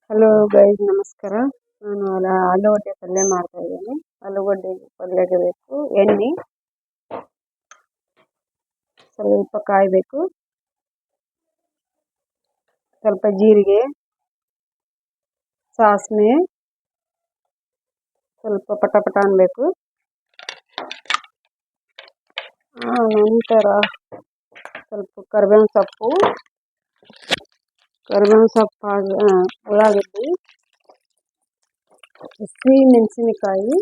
Hello guys, ನಮಸ್ಕಾರ. ನಾನು ಆಲೂಗಡ್ಡೆ ಪಲ್ಯ ಮಾಡ್ತಾ ಇದ್ದೀನಿ. ಆಲೂಗಡ್ಡೆ ಪಲ್ಯಗೆ ಬೇಕು ಎಣ್ಣೆ, ಸ್ವಲ್ಪ ಕಾಯಬೇಕು, ಸ್ವಲ್ಪ ಜೀರಿಗೆ, ಸಾಸಿವೆ, ಸ್ವಲ್ಪ ಪಟ ಅನ್ಬೇಕು. ನಂತರ ಸ್ವಲ್ಪ ಕರಿಬೇವಿನ ಸೊಪ್ಪು, ಉಳ್ಳಾಗಡ್ಡಿ, ಸಿಹಿ ಮೆಣಸಿನಕಾಯಿ,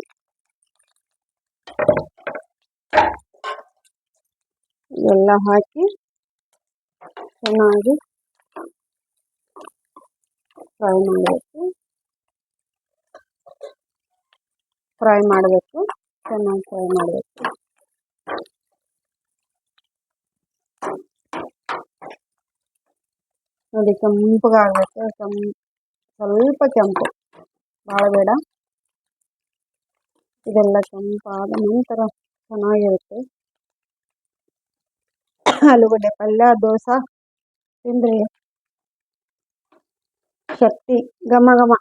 ಎಲ್ಲ ಹಾಕಿ ಚೆನ್ನಾಗಿ ಫ್ರೈ ಮಾಡಬೇಕು. ಚೆನ್ನಾಗಿ ಫ್ರೈ ಮಾಡಬೇಕು. ನೋಡಿ, ಕೆಂಪಗಾಗಬೇಕು. ಸ್ವಲ್ಪ ಕೆಂಪು, ಭಾಳ ಬೇಡ. ಇದೆಲ್ಲ ಕೆಂಪಾದ ನಂತರ ಚೆನ್ನಾಗಿರುತ್ತೆ. ಆಲೂಗಡ್ಡೆ ಪಲ್ಯ ದೋಸೆ ತಿಂದ್ರೆ ಶಕ್ತಿ ಘಮ ಘಮ.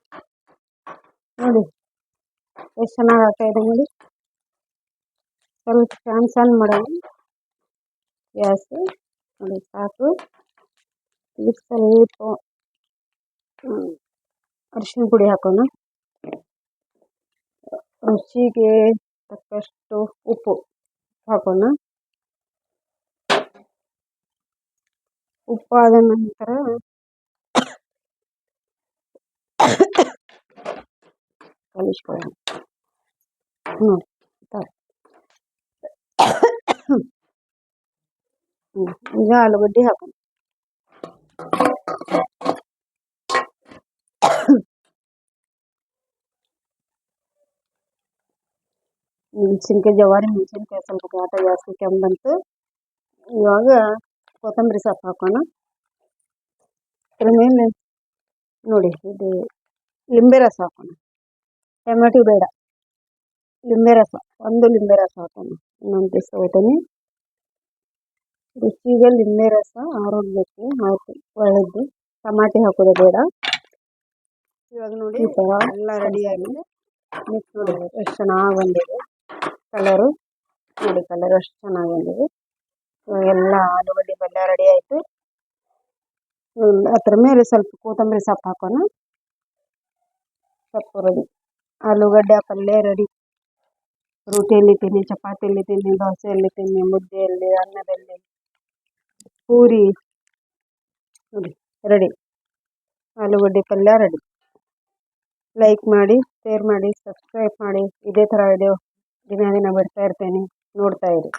ನೋಡಿ ಎಷ್ಟು ಚೆನ್ನಾಗಿ ಆಗ್ತಾ ಇದೆ. ನೋಡಿ, ಸ್ವಲ್ಪ ಸಣ್ಣ ಮಾಡೋಣ ಗ್ಯಾಸ್. ನೋಡಿ ಸಾಕು. ಇದಕ್ಕೆ ಸ್ವಲ್ಪ ಅರಿಶಿನ ಪುಡಿ ಹಾಕೋಣ. ರುಚಿಗೆ ತಕ್ಕಷ್ಟು ಉಪ್ಪು ಹಾಕೋಣ. ಉಪ್ಪಾದ ನಂತರ ಕಲಿಸ್ಕೊಳ್ಳೋಣ. ಈಗ ಆಲೂಗಡ್ಡೆ ಹಾಕೋಣ. ಮೆಣಸಿನ್ಕಾಯಿ, ಜವಾರಿ ಮೆಣಸಿನ್ಕಾಯಿ ಸ್ವಲ್ಪ ಘಾಟ ಜಾಸ್ತಿ ಕೆಂಬಂತು. ಇವಾಗ ಕೊತ್ತಂಬರಿ ಸೊಪ್ಪು ಹಾಕೋಣ. ಅದ್ರ ಮೇಲೆ ನೋಡಿ, ಇದು ಲಿಂಬೆ ರಸ ಹಾಕೋಣ. ಟೊಮೆಟೊ ಬೇಡ, ಲಿಂಬೆ ರಸ, ಒಂದು ಲಿಂಬೆ ರಸ ಹಾಕೋಣ. ಇನ್ನೊಂದು ಪೀಸ್ ತಗೋತೀನಿ. ರುಚಿಗೆ ಲಿಂಬೆ ರಸ ಆರೋಗ್ಯಕ್ಕೆ ಒಳ್ಳೆಯದು. ಟಮಾಟಿ ಹಾಕೋದು ಬೇಡ. ಇವಾಗ ನೋಡಿ ಎಲ್ಲ ರೆಡಿಯಾಗಿದೆ. ಮಿಕ್ಸ್ ನೋಡಿ ಎಷ್ಟು ಚೆನ್ನಾಗಿ ಬಂದಿದೆ ಕಲರು. ನೋಡಿ ಕಲರ್ ಎಷ್ಟು ಚೆನ್ನಾಗಿ ಬಂದಿದೆ. ಎಲ್ಲ ಆಲೂಗಡ್ಡೆ ಪಲ್ಯ ರೆಡಿ ಆಯಿತು. ಅದ್ರ ಮೇಲೆ ಸ್ವಲ್ಪ ಕೊತ್ತಂಬರಿ ಸೊಪ್ಪು ಹಾಕೋಣ. ಸೊಪ್ಪು ರೆಡಿ. ಆಲೂಗಡ್ಡೆ ಪಲ್ಯ ರೆಡಿ. ರೋಟಿಯಲ್ಲಿ ತಿನ್ನಿ, ಚಪಾತಿಯಲ್ಲಿ ತಿನ್ನಿ, ದೋಸೆಯಲ್ಲಿ ತಿನ್ನಿ, ಮುದ್ದೆಯಲ್ಲಿ, ಅನ್ನದಲ್ಲಿ, ಪೂರಿ. ನೋಡಿ ರೆಡಿ. ಆಲೂಗಡ್ಡೆ ಪಲ್ಯ ರೆಡಿ. ಲೈಕ್ ಮಾಡಿ, ಶೇರ್ ಮಾಡಿ, ಸಬ್ಸ್ಕ್ರೈಬ್ ಮಾಡಿ. ಇದೇ ಥರ ವಿಡಿಯೋ ದಿನ ಬಿಡ್ತಾ ಇರ್ತೇನೆ. ನೋಡ್ತಾ ಇರಿ.